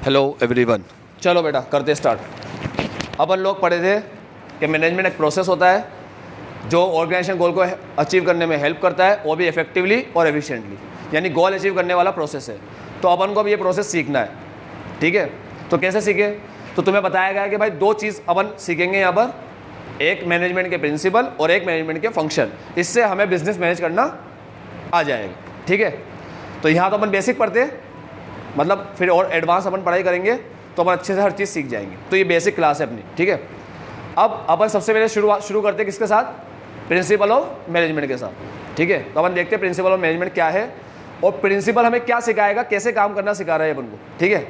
Hello everyone. चलो बेटा करते स्टार्ट। अपन लोग पढ़े थे कि मैनेजमेंट एक प्रोसेस होता है जो ऑर्गेनाइजेशन गोल को अचीव करने में हेल्प करता है, वो भी इफेक्टिवली और एफिशिएंटली, यानी गोल अचीव करने वाला प्रोसेस है। तो अपन को अब ये प्रोसेस सीखना है, ठीक है। तो कैसे सीखे? तो तुम्हें बताया गया कि भाई दो चीज़ अपन सीखेंगे यहाँ पर, एक मैनेजमेंट के प्रिंसिपल और एक मैनेजमेंट के फंक्शन। इससे हमें बिजनेस मैनेज करना आ जाएगा, ठीक है। तो यहाँ तो अपन बेसिक पढ़ते हैं, मतलब फिर और एडवांस अपन पढ़ाई करेंगे तो अपन अच्छे से हर चीज़ सीख जाएंगे। तो ये बेसिक क्लास है अपनी, ठीक है। अब अपन सबसे पहले शुरू करते हैं किसके साथ? प्रिंसिपल ऑफ मैनेजमेंट के साथ, ठीक है। तो अपन देखते हैं प्रिंसिपल ऑफ मैनेजमेंट क्या है और प्रिंसिपल हमें क्या सिखाएगा, कैसे काम करना सिखा रहा है अपन को, ठीक है।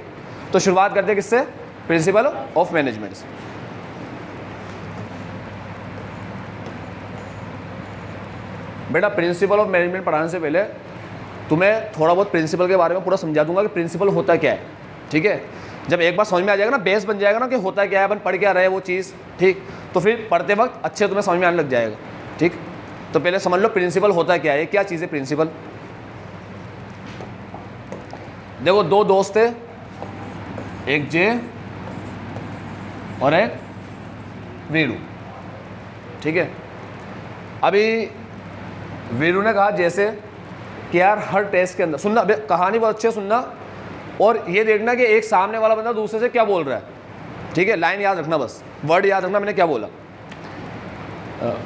तो शुरुआत करते हैं किससे? प्रिंसिपल ऑफ मैनेजमेंट से। बेटा प्रिंसिपल ऑफ मैनेजमेंट पढ़ाने से पहले तुम्हें थोड़ा बहुत प्रिंसिपल के बारे में पूरा समझा दूंगा कि प्रिंसिपल होता क्या है, ठीक है। जब एक बार समझ में आ जाएगा ना, बेस बन जाएगा ना कि होता क्या है, अपन पढ़ क्या रहे हैं वो चीज़, ठीक, तो फिर पढ़ते वक्त अच्छे तुम्हें समझ में आने लग जाएगा, ठीक। तो पहले समझ लो प्रिंसिपल होता क्या है, क्या चीज़ है प्रिंसिपल। देखो दो दोस्त थे, एक जे और एक वीरू, ठीक है। अभी वीरू ने कहा जैसे कि यार हर टेस्ट के अंदर सुनना, कहानी बहुत अच्छी है, सुनना और ये देखना कि एक सामने वाला बंदा दूसरे से क्या बोल रहा है, ठीक है। लाइन याद रखना, बस वर्ड याद रखना मैंने क्या बोला।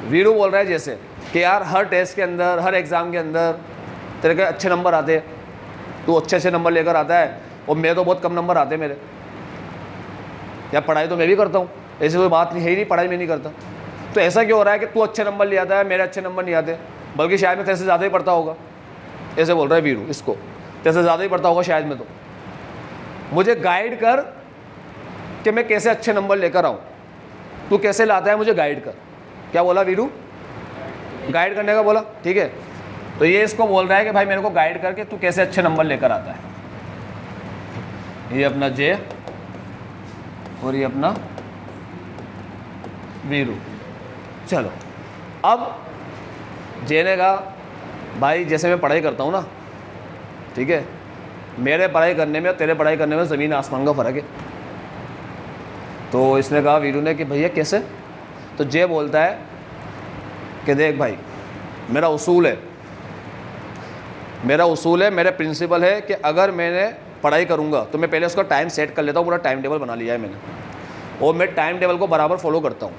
वीरू बोल रहा है जैसे कि यार हर टेस्ट के अंदर, हर एग्ज़ाम के अंदर तेरे के अच्छे नंबर आते हैं, तू अच्छे नंबर लेकर आता है और मेरे तो बहुत कम नंबर आते हैं मेरे। यार पढ़ाई तो मैं भी करता हूँ, ऐसी कोई बात नहीं है ही नहीं, पढ़ाई मैं नहीं करता। तो ऐसा क्यों हो रहा है कि तू अच्छे नंबर ले आता है, मेरे अच्छे नंबर नहीं आते, बल्कि शायद मैं तेरे से ज़्यादा ही पढ़ता होगा, ऐसे बोल रहा है वीरू इसको, तेरे से ज़्यादा ही पढ़ता होगा शायद मैं, तो मुझे गाइड कर कि मैं कैसे अच्छे नंबर लेकर आऊँ, तू कैसे लाता है मुझे गाइड कर। क्या बोला वीरू? गाइड करने का बोला, ठीक है। तो ये इसको बोल रहा है कि भाई मेरे को गाइड करके तू कैसे अच्छे नंबर लेकर आता है। ये अपना जे और ये अपना वीरू। चलो अब जे ने कहा भाई जैसे मैं पढ़ाई करता हूँ ना, ठीक है, मेरे पढ़ाई करने में और तेरे पढ़ाई करने में ज़मीन आसमान का फ़र्क है। तो इसने कहा वीरू ने कि भैया कैसे? तो जे बोलता है कि देख भाई मेरा उसूल है, मेरा प्रिंसिपल है कि अगर मैंने पढ़ाई करूँगा तो मैं पहले उसका टाइम सेट कर लेता हूँ, पूरा टाइम टेबल बना लिया है मैंने, और मैं टाइम टेबल को बराबर फॉलो करता हूँ।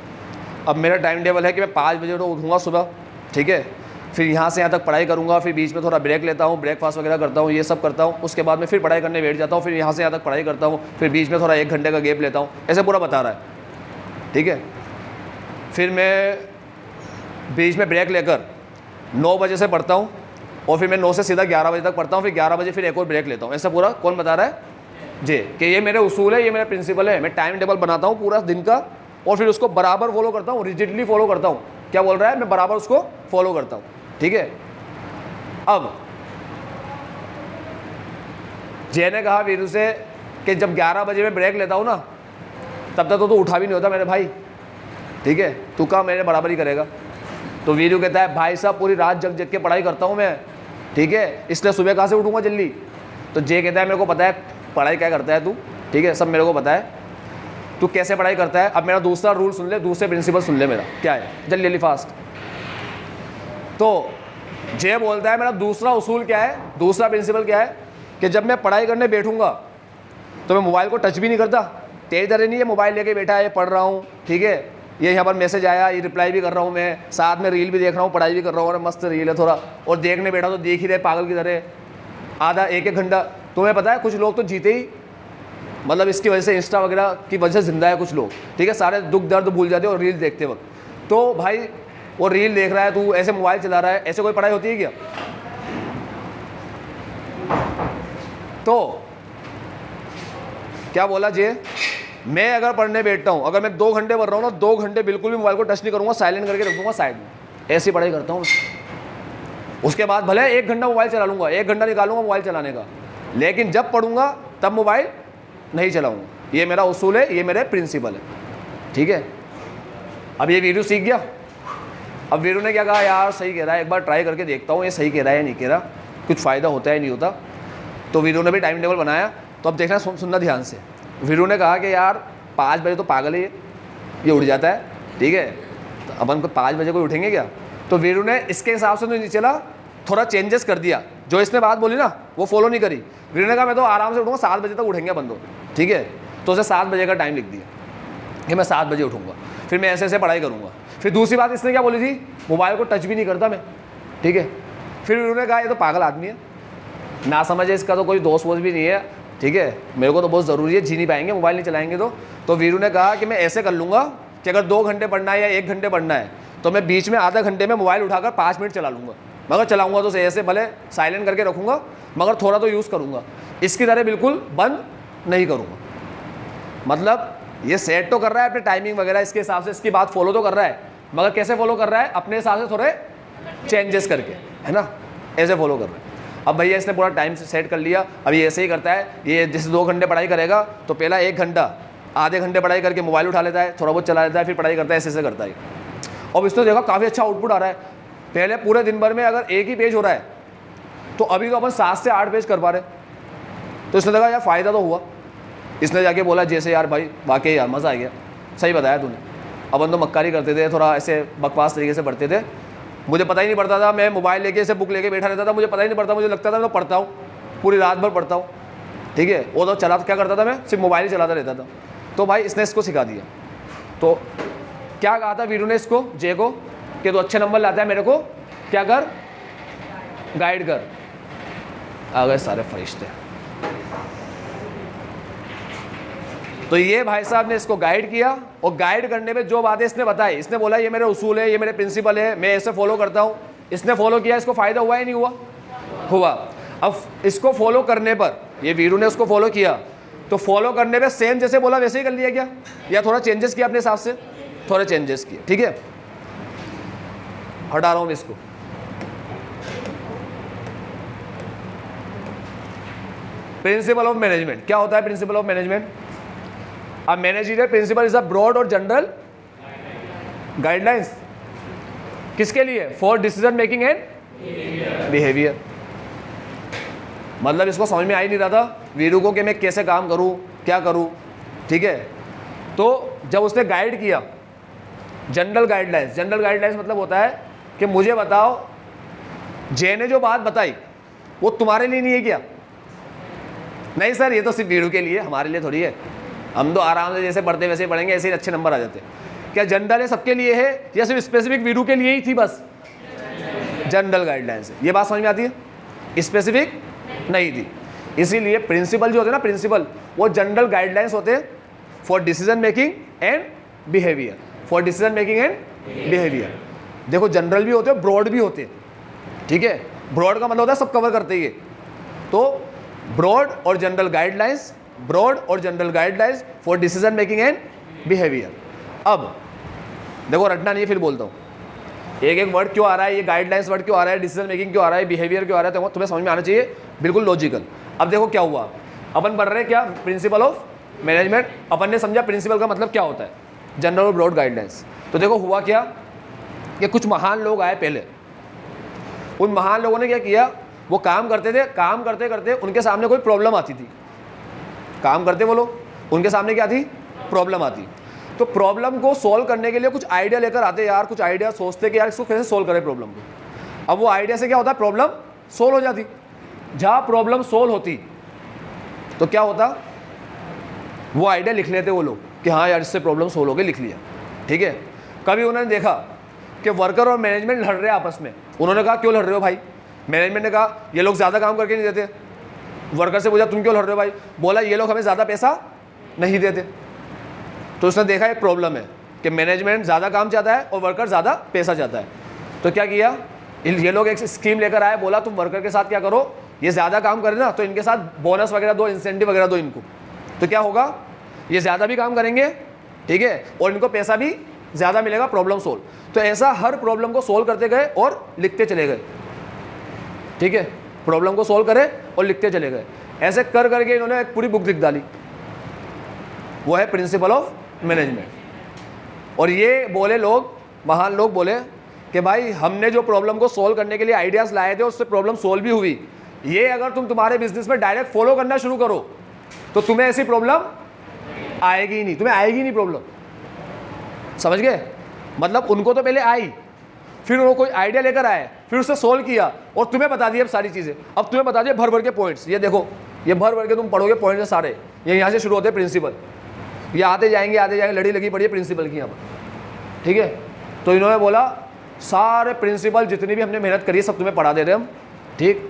अब मेरा टाइम टेबल है कि मैं 5 बजे उठूँगा सुबह, ठीक है, फिर यहाँ से यहाँ तक पढ़ाई करूँगा, फिर बीच में थोड़ा ब्रेक लेता हूँ, ब्रेकफास्ट वगैरह करता हूँ, ये सब करता हूँ, उसके बाद में फिर पढ़ाई करने बैठ जाता हूँ, फिर यहाँ से यहाँ तक पढ़ाई करता हूँ, फिर बीच में थोड़ा 1 घंटे का गैप लेता हूँ, ऐसे पूरा बता रहा है, ठीक है। फिर मैं बीच में ब्रेक लेकर 9 बजे से पढ़ता हूँ और फिर मैं 9 से सीधा 11 बजे तक पढ़ता हूँ, फिर 11 बजे फिर एक और ब्रेक लेता हूँ। ऐसा पूरा कौन बता रहा है? जी, कि ये मेरे उसूल है, ये मेरा प्रिंसिपल है, मैं टाइम टेबल बनाता हूँ पूरा दिन का और फिर उसको बराबर फॉलो करता हूँ, रिजिडली फॉलो करता हूँ। क्या बोल रहा है? मैं बराबर उसको फॉलो करता हूँ, ठीक है। अब जे ने कहा वीरू से कि जब 11 बजे मैं ब्रेक लेता हूँ ना, तब तक तो तू उठा भी नहीं होता मेरे भाई, ठीक है, तू काम मेरे बराबर ही करेगा। तो वीरू कहता है भाई साहब पूरी रात जग के पढ़ाई करता हूँ मैं, ठीक है, इसलिए सुबह कहाँ से उठूँगा जल्दी। तो जे कहता है मेरे को पता है पढ़ाई क्या करता है तू, ठीक है, सब मेरे को पता है, तू कैसे पढ़ाई करता है। अब मेरा दूसरा रूल सुन ले, दूसरे प्रिंसिपल सुन ले, मेरा क्या है, जल्दी जल्दी फास्ट। तो जे बोलता है मेरा दूसरा उसूल क्या है, दूसरा प्रिंसिपल क्या है कि जब मैं पढ़ाई करने बैठूंगा तो मैं मोबाइल को टच भी नहीं करता। तेरी तरह नहीं है मोबाइल लेके बैठा है, पढ़ रहा हूँ, ठीक है, ये यहाँ पर मैसेज आया, ये रिप्लाई भी कर रहा हूँ मैं, साथ में रील भी देख रहा हूँ, पढ़ाई भी कर रहा हूँ, और मस्त रील है थोड़ा, और देखने बैठा तो देख ही रहे पागल की तरह आधा 1-1 घंटा। तुम्हें पता है कुछ लोग तो जीते ही, मतलब इसकी वजह से, इंस्टा वगैरह की वजह से जिंदा है कुछ लोग, ठीक है, सारे दुख दर्द भूल जाते हैं और रील देखते वक्त। तो भाई वो रील देख रहा है, तू ऐसे मोबाइल चला रहा है, ऐसे कोई पढ़ाई होती है क्या? तो क्या बोला जे, मैं अगर पढ़ने बैठता हूँ, अगर मैं 2 घंटे पढ़ रहा हूँ ना, 2 घंटे बिल्कुल भी मोबाइल को टच नहीं करूँगा, साइलेंट करके रख दूँगा साइड में, ऐसी पढ़ाई करता हूँ। उसके बाद भले 1 घंटा मोबाइल चला लूँगा, 1 घंटा निकालूंगा मोबाइल चलाने का, लेकिन जब पढ़ूंगा तब मोबाइल नहीं चलाऊँगा। ये मेरा उसूल है, ये मेरे प्रिंसिपल है, ठीक है। अब ये वीरू सीख गया। अब वीरू ने क्या कहा, यार सही कह रहा है, एक बार ट्राई करके देखता हूँ ये सही कह रहा है या नहीं कह रहा, कुछ फ़ायदा होता है नहीं होता। तो वीरू ने भी टाइम टेबल बनाया तो अब देखना, सुनना ध्यान से। वीरू ने कहा कि यार 5 बजे तो पागल है ये उठ जाता है, ठीक है, तो अपन को 5 बजे कोई उठेंगे क्या? तो वीरू ने इसके हिसाब से तो नहीं चला, थोड़ा चेंजेस कर दिया। जो इसने बात बोली ना वो फॉलो नहीं करी। वीरू ने कहा मैं तो आराम से उठूँगा, 7 बजे तक उठेंगे अपन तो, ठीक है। तो उसे 7 बजे का टाइम लिख दिया कि मैं 7 बजे उठूँगा, फिर मैं ऐसे ऐसे पढ़ाई करूँगा। फिर दूसरी बात इसने क्या बोली थी, मोबाइल को टच भी नहीं करता मैं, ठीक है। फिर उन्होंने कहा ये तो पागल आदमी है, ना समझे, इसका तो कोई दोस्त वोस्त भी नहीं है, ठीक है, मेरे को तो बहुत ज़रूरी है, जी नहीं पाएंगे मोबाइल नहीं चलाएंगे तो वीरू ने कहा कि मैं ऐसे कर लूँगा कि अगर 2 घंटे पढ़ना है या 1 घंटे पढ़ना है तो मैं बीच में आधा घंटे में मोबाइल उठाकर 5 मिनट चला लूँगा, मगर चलाऊँगा तो ऐसे भले साइलेंट करके रखूँगा, मगर थोड़ा तो यूज़ करूँगा, इसकी तरह बिल्कुल बंद नहीं करूँगा। मतलब ये सेट तो कर रहा है अपने टाइमिंग वगैरह, इसके हिसाब से इसकी बात फॉलो तो कर रहा है, मगर कैसे फॉलो कर रहा है, अपने हिसाब से थोड़े चेंजेस करके, है ना, ऐसे फॉलो कर रहा है। अब भैया इसने पूरा टाइम सेट कर लिया, अब ये ऐसे ही करता है, ये जैसे 2 घंटे पढ़ाई करेगा तो पहला 1 घंटा आधे घंटे पढ़ाई करके मोबाइल उठा लेता है, थोड़ा बहुत चला लेता है, फिर पढ़ाई करता है, ऐसे ऐसे करता है। अब इसने देखा काफ़ी अच्छा आउटपुट आ रहा है। पहले पूरे दिन भर में अगर एक ही पेज हो रहा है तो अभी तो अपन 7 से 8 पेज कर पा रहे, तो इसने देखा यार फ़ायदा तो हुआ। इसने जाके बोला जैसे यार भाई वाकई यार मज़ा आ गया, सही बताया तूने, अपन तो मक्कारी करते थे, थोड़ा ऐसे बकवास तरीके से पढ़ते थे, मुझे पता ही नहीं पड़ता था, मैं मोबाइल लेके ऐसे बुक लेके बैठा रहता था, मुझे पता ही नहीं पड़ता, मुझे लगता था मैं तो पढ़ता हूँ, पूरी रात भर पढ़ता हूँ, ठीक है। वो तो चला क्या करता था, मैं सिर्फ मोबाइल ही चलाता रहता था। तो भाई इसने इसको सिखा दिया। तो क्या कहा था वीरू ने इसको, जे को, कि तू अच्छे नंबर लाता है, मेरे को क्या कर, गाइड कर। आ गए सारे फरिश्ते। तो ये भाई साहब ने इसको गाइड किया, और गाइड करने में जो बातें इसने बताई, इसने बोला ये मेरे उसूल है, ये मेरे प्रिंसिपल है, मैं ऐसे फॉलो करता हूँ, इसने फॉलो किया, इसको फ़ायदा हुआ या नहीं हुआ? हुआ। अब इसको फॉलो करने पर, ये वीरू ने उसको फॉलो किया, तो फॉलो करने पे सेम जैसे बोला वैसे ही कर लिया क्या, या थोड़ा चेंजेस किया अपने हिसाब से? थोड़े चेंजेस किए, ठीक है। हटा रहा हूँ इसको। प्रिंसिपल ऑफ मैनेजमेंट क्या होता है? Principle of management, a managerial principle is a broad और जनरल गाइडलाइंस, किसके लिए? For decision making and behaviour. मतलब इसको समझ में आ ही नहीं रहा था वीरू को कि मैं कैसे काम करूं, क्या करूं, ठीक है। तो जब उसने गाइड किया, जनरल गाइडलाइंस, जनरल गाइडलाइंस मतलब होता है कि मुझे बताओ जे ने जो बात बताई वो तुम्हारे लिए नहीं है क्या? नहीं सर ये तो सिर्फ वीरू के लिए, हमारे लिए थोड़ी है, हम तो आराम से जैसे पढ़ते वैसे पढ़ेंगे, ऐसे ही अच्छे नंबर आ जाते। क्या जनरल है सबके लिए है या सिर्फ स्पेसिफिक वीरू के लिए ही थी? बस जनरल गाइडलाइंस है। ये बात समझ में आती है? स्पेसिफिक नहीं थी। इसीलिए प्रिंसिपल जो होते हैं ना, प्रिंसिपल वो जनरल गाइडलाइंस होते हैं for decision making and behaviour, for decision making and behaviour. देखो जनरल भी होते हैं, ब्रॉड भी होते हैं, ठीक है। ब्रॉड का मतलब होता है सब कवर करते ही है। तो ब्रॉड और जनरल गाइडलाइंस, ब्रॉड और general guidelines for decision making and behaviour. अब देखो रटना नहीं है, फिर बोलता हूँ एक एक वर्ड क्यों आ रहा है, ये गाइडलाइंस वर्ड क्यों आ रहा है, डिसीजन मेकिंग क्यों आ रहा है, बिहेवियर क्यों आ रहा है, तो तुम्हें समझ में आना चाहिए, बिल्कुल लॉजिकल। अब देखो क्या हुआ, अपन पढ़ रहे हैं क्या, प्रिंसिपल ऑफ मैनेजमेंट। अपन ने समझा प्रिंसिपल का मतलब क्या होता है, जनरल और ब्रॉड गाइडलाइंस। तो देखो हुआ क्या कि कुछ महान लोग आए पहले, उन महान लोगों ने क्या किया, वो काम करते थे, काम करते करते उनके सामने कोई प्रॉब्लम आती थी, काम करते वो लोग, उनके सामने क्या थी, प्रॉब्लम आती। तो प्रॉब्लम को सॉल्व करने के लिए कुछ आइडिया लेकर आते यार, कुछ आइडिया सोचते कि यार इसको कैसे सॉल्व करें प्रॉब्लम को। अब वो आइडिया से क्या होता है, प्रॉब्लम सॉल्व हो जाती। जहाँ प्रॉब्लम सॉल्व होती तो क्या होता, वो आइडिया लिख लेते वो लोग कि हाँ यार इससे प्रॉब्लम सॉल्व हो गई, लिख लिया, ठीक है। कभी उन्होंने देखा कि वर्कर और मैनेजमेंट लड़ रहे हैं आपस में, उन्होंने कहा क्यों लड़ रहे हो भाई? मैनेजमेंट ने कहा ये लोग ज़्यादा काम करके नहीं देते। वर्कर से पूछा तुम क्यों लड़ रहे हो भाई? बोला ये लोग हमें ज़्यादा पैसा नहीं देते। तो उसने देखा एक प्रॉब्लम है कि मैनेजमेंट ज़्यादा काम चाहता है और वर्कर ज़्यादा पैसा चाहता है। तो क्या किया, ये लोग एक स्कीम लेकर आए, बोला तुम वर्कर के साथ क्या करो, ये ज़्यादा काम करे ना तो इनके साथ बोनस वगैरह दो, इंसेंटिव वगैरह दो इनको, तो क्या होगा, ये ज़्यादा भी काम करेंगे, ठीक है, और इनको पैसा भी ज़्यादा मिलेगा, प्रॉब्लम सोल्व। तो ऐसा हर प्रॉब्लम को सोल्व करते गए और लिखते चले गए, ठीक है, प्रॉब्लम को सोल्व करे और लिखते चले गए। ऐसे कर करके इन्होंने एक पूरी बुक लिख डाली, वो है प्रिंसिपल ऑफ मैनेजमेंट। और ये बोले लोग, महान लोग बोले कि भाई हमने जो प्रॉब्लम को सोल्व करने के लिए आइडियाज़ लाए थे उससे प्रॉब्लम सोल्व भी हुई, ये अगर तुम तुम्हारे बिजनेस में डायरेक्ट फॉलो करना शुरू करो तो तुम्हें ऐसी प्रॉब्लम आएगी ही नहीं, तुम्हें आएगी नहीं प्रॉब्लम। समझ गए? मतलब उनको तो पहले आई, फिर उन्होंने कोई आइडिया लेकर आए, फिर उससे सोल्व किया और तुम्हें बता दिया अब सारी चीज़ें। अब तुम्हें बता दिया भर भर के पॉइंट्स। ये देखो, ये भर भर के तुम पढ़ोगे पॉइंट्स सारे। ये यहाँ से शुरू होते हैं प्रिंसिपल, ये आते जाएंगे, लड़ी लगी पड़ी है प्रिंसिपल की यहाँ पर। ठीक है, तो इन्होंने बोला सारे प्रिंसिपल जितनी भी हमने मेहनत करी है सब तुम्हें पढ़ा दे रहे हम। ठीक,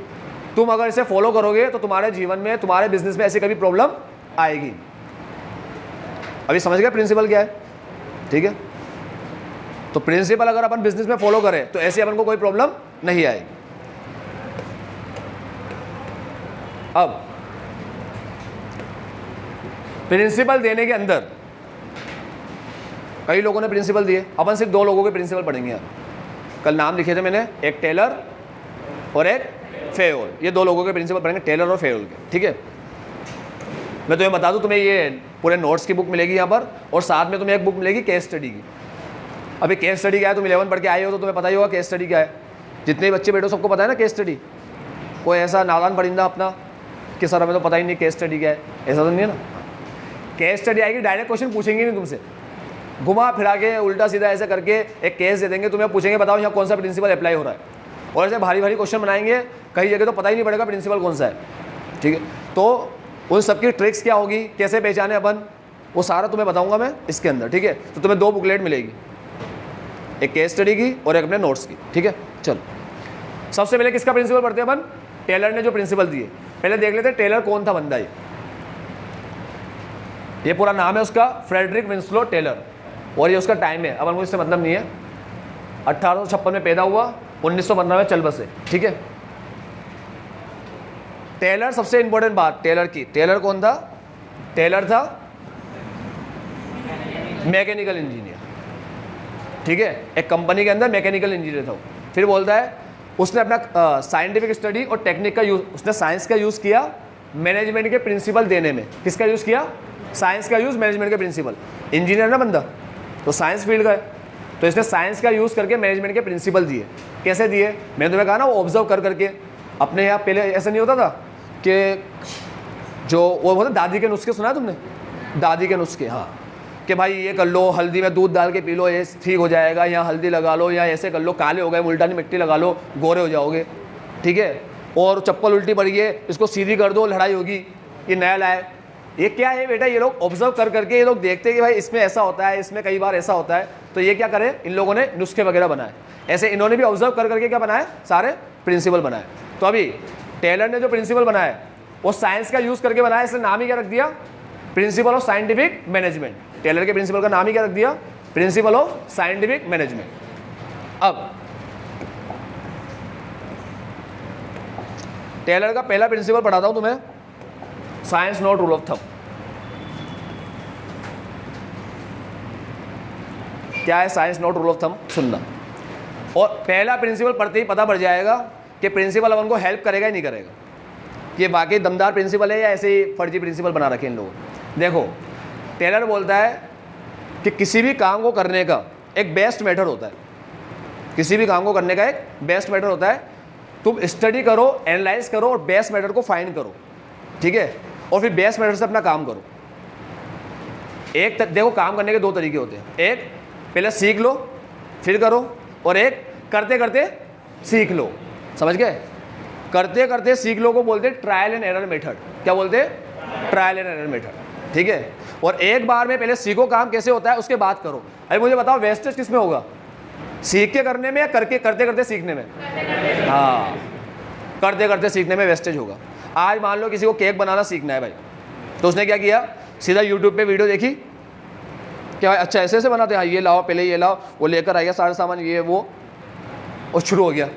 तुम अगर इसे फॉलो करोगे तो तुम्हारे जीवन में, तुम्हारे बिजनेस में ऐसी कभी प्रॉब्लम आएगी। अभी समझ गए प्रिंसिपल क्या है? ठीक है, तो प्रिंसिपल अगर अपन बिजनेस में फॉलो करें तो ऐसे अपन को कोई प्रॉब्लम नहीं आएगी। अब प्रिंसिपल देने के अंदर कई लोगों ने प्रिंसिपल दिए, अपन सिर्फ 2 लोगों के प्रिंसिपल पढ़ेंगे। कल नाम लिखे थे मैंने, एक टेलर और एक फेयोल। ये 2 लोगों के प्रिंसिपल पढ़ेंगे, टेलर और फेयोल के। ठीक है, मैं तुम्हें बता दूं, तुम्हें ये पूरे नोट्स की बुक मिलेगी यहाँ पर, और साथ में तुम्हें एक बुक मिलेगी केस स्टडी की। अभी केस स्टडी क्या है, तुम 11 पढ़ के आए हो तो तुम्हें पता ही होगा केस स्टडी क्या है। जितने बच्चे बैठो सबको पता है ना केस स्टडी। कोई ऐसा नादान परिंदा अपना कि सर हमें तो पता ही नहीं केस स्टडी क्या है, ऐसा तो नहीं है ना। केस स्टडी आएगी, डायरेक्ट क्वेश्चन पूछेंगे नहीं तुमसे, घुमा फिरा के उल्टा सीधा ऐसे करके एक केस दे देंगे, तुम्हें पूछेंगे बताओ यहाँ कौन सा प्रिंसिपल अप्लाई हो रहा है। और ऐसे भारी भारी क्वेश्चन बनाएंगे, कई जगह तो पता ही नहीं पड़ेगा प्रिंसिपल कौन सा है। ठीक है, तो उन सबकी ट्रिक्स क्या होगी, कैसे पहचाने अपन, वो सारा तुम्हें बताऊंगा मैं इसके अंदर। ठीक है, तो तुम्हें 2 बुकलेट मिलेगी, एक केस स्टडी की और एक अपने नोट्स की। ठीक है, चलो सबसे पहले किसका प्रिंसिपल पढ़ते हैं अपन? टेलर ने जो प्रिंसिपल दिए, पहले देख लेते हैं टेलर कौन था बंदा। ये पूरा नाम है उसका, फ्रेडरिक विंस्लो टेलर, और ये उसका टाइम है, अपन को इससे मतलब नहीं है। 1856 में पैदा हुआ, 1915 में चल बसे। ठीक है, टेलर, सबसे इंपॉर्टेंट बात टेलर की, टेलर कौन था? टेलर था मैकेनिकल इंजीनियर। ठीक है, एक कंपनी के अंदर मैकेनिकल इंजीनियर था। फिर बोलता है उसने अपना साइंटिफिक स्टडी और टेक्निक का यूज़, उसने साइंस का यूज़ किया मैनेजमेंट के प्रिंसिपल देने में। किसका यूज़ किया? साइंस का यूज़, मैनेजमेंट के प्रिंसिपल। इंजीनियर ना बंदा, तो साइंस फील्ड का है, तो इसने साइंस का यूज़ करके मैनेजमेंट के प्रिंसिपल दिए। कैसे दिए? मैंने तुम्हें कहा ना, वो ऑब्जर्व कर करके। अपने यहाँ पहले ऐसा नहीं होता था कि जो वो होता दादी के नुस्खे, सुना है तुमने? दादी के नुस्खे, हाँ, कि भाई ये कर लो, हल्दी में दूध डाल के पी लो, ये ठीक हो जाएगा, या हल्दी लगा लो, या ऐसे कर लो, काले हो गए मुल्तानी मिट्टी लगा लो, गोरे हो जाओगे। ठीक है, और चप्पल उल्टी पड़ी है, इसको सीधी कर दो, लड़ाई होगी, ये नया लाए। ये क्या है बेटा? ये लोग ऑब्जर्व कर करके ये लोग देखते हैं कि भाई इसमें ऐसा होता है, इसमें कई बार ऐसा होता है, तो ये क्या करे, इन लोगों ने नुस्खे वगैरह बनाए। ऐसे इन्होंने भी ऑब्जर्व कर करके क्या बनाए, सारे प्रिंसिपल बनाए। तो अभी टेलर ने जो प्रिंसिपल बनाया वो साइंस का यूज़ करके बनाया, इसलिए नाम ही क्या रख दिया? Principle of scientific management. Taylor के प्रिंसिपल का नाम ही क्या रख दिया? Principle of scientific management. अब टेलर का पहला प्रिंसिपल पढ़ाता हूं तुम्हें, science not rule of thumb. क्या है science not rule of thumb? सुनना। और पहला प्रिंसिपल पढ़ते ही पता पड़ जाएगा कि प्रिंसिपल अपन को हेल्प करेगा ही नहीं करेगा, ये वाकई दमदार प्रिंसिपल है या ऐसे ही फर्जी प्रिंसिपल बना रखे इन लोगों ने। देखो, टेलर बोलता है कि किसी भी काम को करने का एक बेस्ट मेथड होता है, किसी भी काम को करने का एक बेस्ट मेथड होता है। तुम स्टडी करो, एनालाइज करो और बेस्ट मेथड को फाइंड करो। ठीक है, और फिर बेस्ट मेथड से अपना काम करो। एक देखो, काम करने के 2 तरीके होते हैं, एक पहले सीख लो फिर करो, और एक करते करते सीख लो। समझ गए? करते करते सीख लो को बोलते हैं ट्रायल एंड एरर मेथड। क्या बोलते हैं? Trial and error method. ठीक है, और एक बार में पहले सीखो काम कैसे होता है, उसके बाद करो। अरे मुझे बताओ वेस्टेज किस में होगा, सीख के करने में या करके करते करते सीखने में? हाँ, करते करते सीखने में वेस्टेज होगा। आज मान लो किसी को केक बनाना सीखना है भाई, तो उसने क्या किया, सीधा यूट्यूब पे वीडियो देखी, क्या भाई अच्छा ऐसे ऐसे बनाते हैं, हाँ ये लाओ, पहले ये लाओ, वो लेकर आएगा सारे सामान, ये वो, और शुरू हो गया,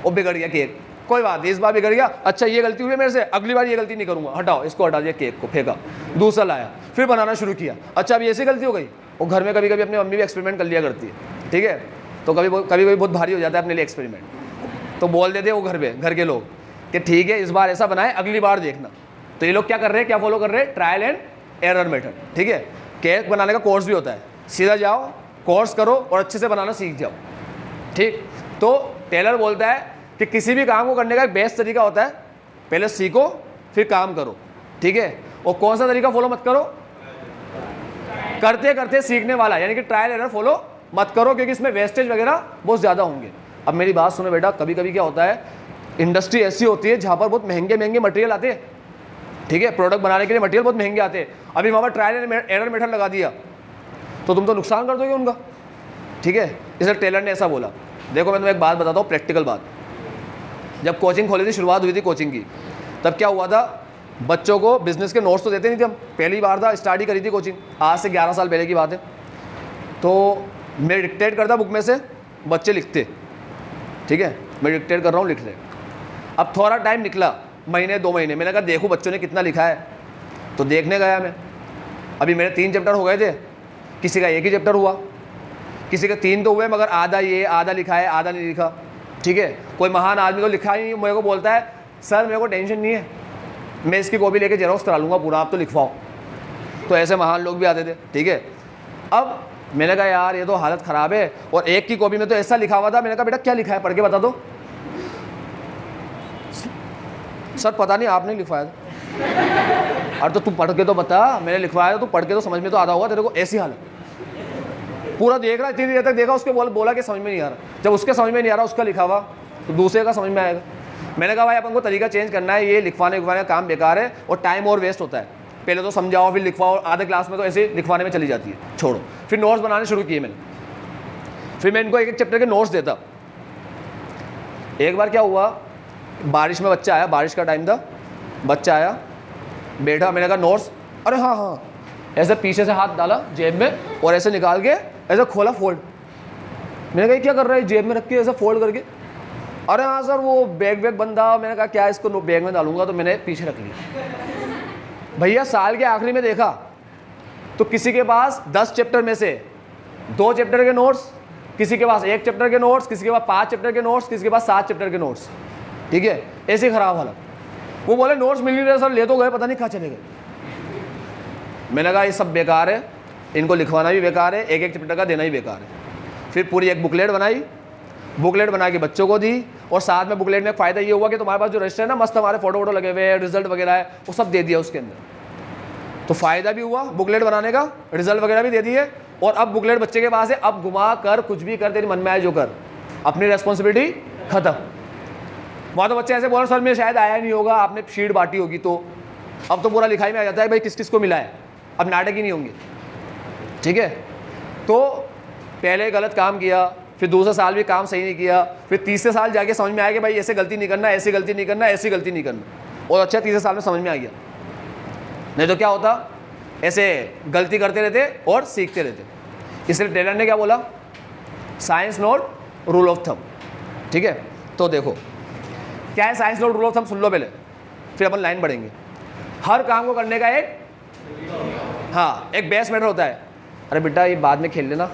वो बिगड़ गया केक। कोई बात नहीं, इस बार बिगड़ गया, अच्छा ये गलती हुई है मेरे से, अगली बार ये गलती नहीं करूँगा, हटाओ इसको, हटा दिया, केक को फेंका, दूसरा लाया, फिर बनाना शुरू किया, अच्छा अभी ऐसी गलती हो गई। वो घर में कभी कभी अपनी मम्मी भी एक्सपेरिमेंट कर लिया करती है, ठीक है, तो कभी कभी बहुत भारी हो जाता है अपने लिए एक्सपेरिमेंट, तो बोल देते हैं वो घर के लोग कि ठीक है इस बार ऐसा बनाए, अगली बार देखना। तो ये लोग क्या कर रहे हैं, क्या फॉलो कर रहे हैं, ट्रायल एंड एरर मेथड। ठीक है, केक बनाने का कोर्स भी होता है, सीधा जाओ कोर्स करो और अच्छे से बनाना सीख जाओ। ठीक, तो टेलर बोलता है कि किसी भी काम को करने का एक बेस्ट तरीका होता है, पहले सीखो फिर काम करो। ठीक है, और कौन सा तरीका फॉलो मत करो, करते करते सीखने वाला, यानी कि ट्रायल एरर फॉलो मत करो, क्योंकि इसमें वेस्टेज वगैरह बहुत ज़्यादा होंगे। अब मेरी बात सुनो बेटा, कभी कभी क्या होता है, इंडस्ट्री ऐसी होती है जहाँ पर बहुत महंगे महंगे मटेरियल आते हैं, ठीक है, प्रोडक्ट बनाने के लिए मटेरियल बहुत महंगे आते हैं। अभी वहाँ पर ट्रायल एरर मेथड लगा दिया तो तुम तो नुकसान कर दोगे उनका, ठीक है। इसलिए टेलर ने ऐसा बोला। देखो मैं तुम्हें एक बात बताता हूँ, प्रैक्टिकल बात। जब कोचिंग खोली थी, शुरुआत हुई थी कोचिंग की, तब क्या हुआ था, बच्चों को बिजनेस के नोट्स तो देते नहीं थे हम, पहली बार था, स्टार्ट ही करी थी कोचिंग, आज से 11 साल पहले की बात है। तो मैं डिक्टेट करता बुक में से, बच्चे लिखते, ठीक है, मैं डिक्टेट कर रहा हूँ, लिख रहे। अब थोड़ा टाइम निकला, महीने 2 महीने, मैंने कहा देखो बच्चों ने कितना लिखा है, तो देखने गया मैं। अभी मेरे 3 चैप्टर हो गए थे, किसी का 1 ही चैप्टर हुआ, किसी के 3 तो हुए, मगर आधा ये आधा लिखा है, आधा नहीं लिखा, ठीक है। कोई महान आदमी तो लिखा ही नहीं, मेरे को बोलता है सर मेरे को टेंशन नहीं है, मैं इसकी कॉपी लेके जेरोक्स करा लूँगा पूरा, आप तो लिखवाओ। तो ऐसे महान लोग भी आते थे, ठीक है। अब मैंने कहा यार ये तो हालत ख़राब है, और एक की कॉपी में तो ऐसा लिखा हुआ था, मैंने कहा बेटा क्या लिखा है, पढ़ के बता दो। सर पता नहीं, आपने लिखवाया था। अरे तो तू पढ़ के तो बता, मैंने लिखवाया था, तू पढ़ के तो समझ में तो आता होगा तेरे को। ऐसी हालत, पूरा देख रहा है, इतनी देर तक देखा, उसके बोला कि समझ में नहीं आ रहा। जब उसके समझ में नहीं आ रहा उसका लिखा हुआ, तो दूसरे का समझ में आएगा। मैंने कहा भाई अपन को तरीका चेंज करना है, ये लिखवाने का काम बेकार है और टाइम और वेस्ट होता है। पहले तो समझाओ फिर लिखवाओ, आधे क्लास में तो ऐसे लिखवाने में चली जाती है, छोड़ो। फिर नोट्स बनाने शुरू किए मैंने, फिर मैं इनको एक एक चैप्टर के नोट्स देता। एक बार क्या हुआ, बारिश में बच्चा आया, बारिश का टाइम था, बच्चा आया बैठा, मैंने कहा नोट्स, अरे हाँ हाँ, ऐसे पीछे से हाथ डाला जेब में और ऐसे निकाल के ऐसे खोला फोल्ड। मैंने कहा क्या कर रहा है, जेब में रख के ऐसे फोल्ड करके, अरे हाँ सर वो बैग बंद था। मैंने कहा क्या इसको बैग में डालूंगा, तो मैंने पीछे रख लिया। भैया साल के आखिरी में देखा तो किसी के पास 10 चैप्टर में से 2 चैप्टर के नोट्स, किसी के पास 1 चैप्टर के नोट्स, किसी के पास 5 चैप्टर के नोट्स, किसी के पास 7 चैप्टर के नोट्स, ठीक है, ऐसे खराब हालत। वो बोले नोट्स मिल नहीं रहे सर, ले तो गए, पता नहीं कहाँ चले गए। मैंने कहा ये सब बेकार है, इनको लिखवाना भी बेकार है, एक एक चैप्टर का देना ही बेकार है। फिर पूरी एक बुकलेट बनाई, बुकलेट बना के बच्चों को दी, और साथ में बुकलेट में फ़ायदा ये हुआ कि तुम्हारे पास जो रजिस्टर है ना, मस्त हमारे फोटो वोटो लगे हुए हैं, रिजल्ट वगैरह है, वो सब दे दिया उसके अंदर। तो फ़ायदा भी हुआ बुकलेट बनाने का, रिजल्ट वगैरह भी दे दिए, और अब बुकलेट बच्चे के पास है, अब घुमा कर कुछ भी कर, तेरी मन में आए जो कर, अपनी रेस्पॉन्सिबिलिटी खत्म। वहाँ तो बच्चे ऐसे बोल सर में शायद आया नहीं होगा, आपने शीट बांटी होगी, तो अब तो पूरा लिखाई में आ जाता है भाई किस किस को मिला है, अब नाटक ही नहीं होंगे, ठीक है। तो पहले गलत काम किया, फिर दूसरा साल भी काम सही नहीं किया, फिर तीसरे साल जाके समझ में आया कि भाई ऐसे गलती नहीं करना, ऐसी गलती नहीं करना, ऐसी गलती नहीं करना, और अच्छा तीसरे साल में समझ में आ गया। नहीं तो क्या होता, ऐसे गलती करते रहते और सीखते रहते। इसलिए टेलर ने क्या बोला, science not rule of thumb, ठीक है। तो देखो क्या है science not rule of thumb, सुन लो पहले, फिर अपन लाइन बढ़ेंगे। हर काम को करने का एक, हाँ, एक बेस मेथड होता है। अरे बेटा ये बाद में खेल लेना,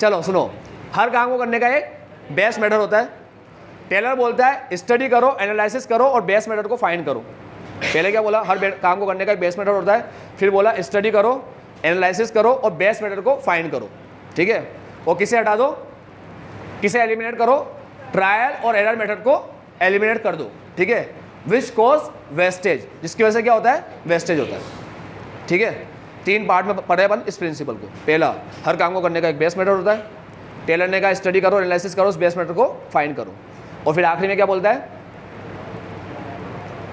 चलो सुनो, हर काम को करने का एक बेस मेथड होता है। टेलर बोलता है स्टडी करो, एनालिसिस करो और बेस मेथड को फाइंड करो। पहले क्या बोला, हर काम को करने का एक बेस मेथड होता है, फिर बोला स्टडी करो, एनालिसिस करो और बेस मेथड को फाइंड करो, ठीक है। और किसे हटा दो, किसे एलिमिनेट करो, ट्रायल और एरर मेथड को एलिमिनेट कर दो, ठीक है। विच कॉज वेस्टेज, जिसकी वजह से क्या होता है, वेस्टेज होता है, ठीक है। 3 पार्ट में पढ़े अपन इस प्रिंसिपल को। पहला, हर काम को करने का एक बेस मेथड होता है। टेलर ने कहा स्टडी करो, एनालिसिस करो, उस बेस मेथड को फाइंड करो। और फिर आखिरी में क्या बोलता है,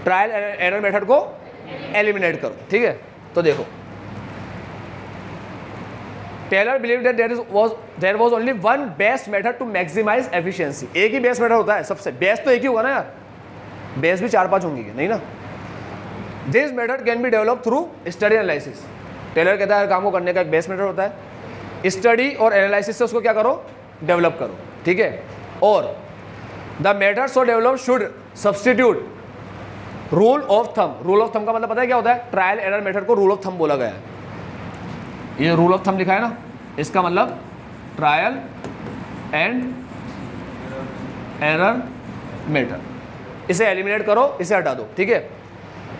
ट्रायल एरर मेथड को एलिमिनेट करो, ठीक है। तो देखो Taylor believe that there was only one best method to maximise efficiency. एक ही बेस्ट मेथड होता है, सबसे बेस्ट तो एक ही होगा ना यार, बेस भी 4-5 होंगी नहीं ना। This method can be develop through study analysis. Taylor कहता है काम को करने का एक बेस मेथड होता है, स्टडी और एनालिसिस से उसको क्या करो, डेवलप करो, ठीक है। और the method so develop should substitute rule of thumb. Rule of thumb का मतलब पता है क्या होता है, ट्रायल एरर मेथड को रूल ऑफ थंब बोला गया है। ये रूल ऑफ थंब लिखा है ना, इसका मतलब ट्रायल एंड एरर मेथड, इसे एलिमिनेट करो, इसे हटा दो, ठीक है।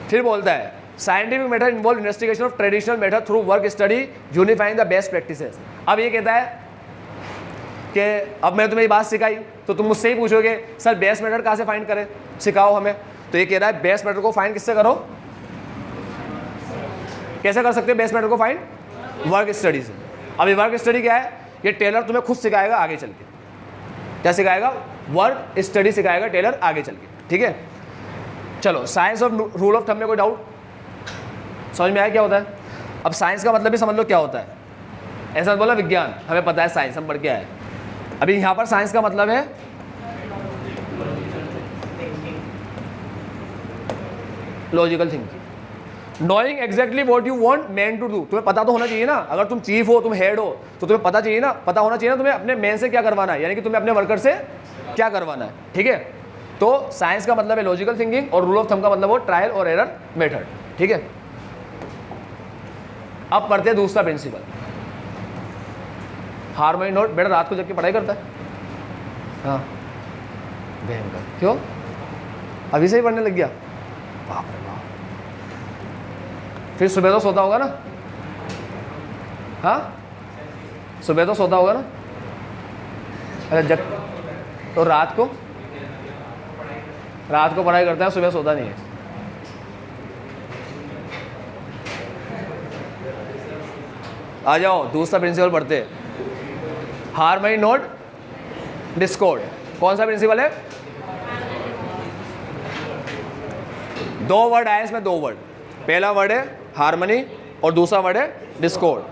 फिर बोलता है scientific method involve investigation of traditional method through work study unifying the best practices. अब ये कहता है कि अब मैं तुम्हें ये बात सिखाई तो तुम मुझसे ही पूछोगे सर बेस्ट मेथड कहाँ से फाइंड करें, सिखाओ हमें। तो ये कह रहा है बेस्ट मेथड को फाइंड किससे करो, कैसे कर सकते हैं बेस मेथड को फाइंड? वर्क स्टडी से। अभी वर्क स्टडी क्या है? ये टेलर तुम्हें खुद सिखाएगा आगे चल के। क्या सिखाएगा? वर्क स्टडी सिखाएगा टेलर आगे चल के, ठीक है। चलो, science of rule of thumb में कोई डाउट समझ में आया क्या होता है? अब साइंस का मतलब भी समझ लो क्या होता है। ऐसा बोला विज्ञान, हमें पता है साइंस, हम पढ़ के आए। अभी यहाँ पर साइंस का मतलब है logical thinking, knowing exactly what you want man to do. तुम्हें पता तो होना चाहिए ना, अगर तुम चीफ हो, तुम हेड हो, तो तुम्हें पता चाहिए ना, पता होना चाहिए ना तुम्हें अपने मैन से क्या करवाना है, यानी कि तुम्हें अपने वर्कर से क्या करवाना है, ठीक है। तो साइंस का मतलब है लॉजिकल थिंकिंग और रूल ऑफ थंब का मतलब हो ट्रायल और एरर मेथड, ठीक है। अब पढ़ते हैं दूसरा प्रिंसिपल, हार्मनी नोट। बेटा रात को जब की पढ़ाई करता है? हाँ, भयंकर। क्यों? अभी से ही पढ़ने लग गया? बाप रे बाप। फिर सुबह तो सोता होगा ना? हाँ, सुबह तो सोता होगा ना? अरे जग तो रात को पढ़ाई करता है, सुबह सोता नहीं है। आ जाओ, दूसरा प्रिंसिपल पढ़ते हैं, हार्मनी नोट डिस्कॉर्ड। कौन सा प्रिंसिपल है? दो वर्ड आए इसमें, दो वर्ड। पहला वर्ड है हार्मनी और दूसरा वर्ड है डिस्कॉर्ड।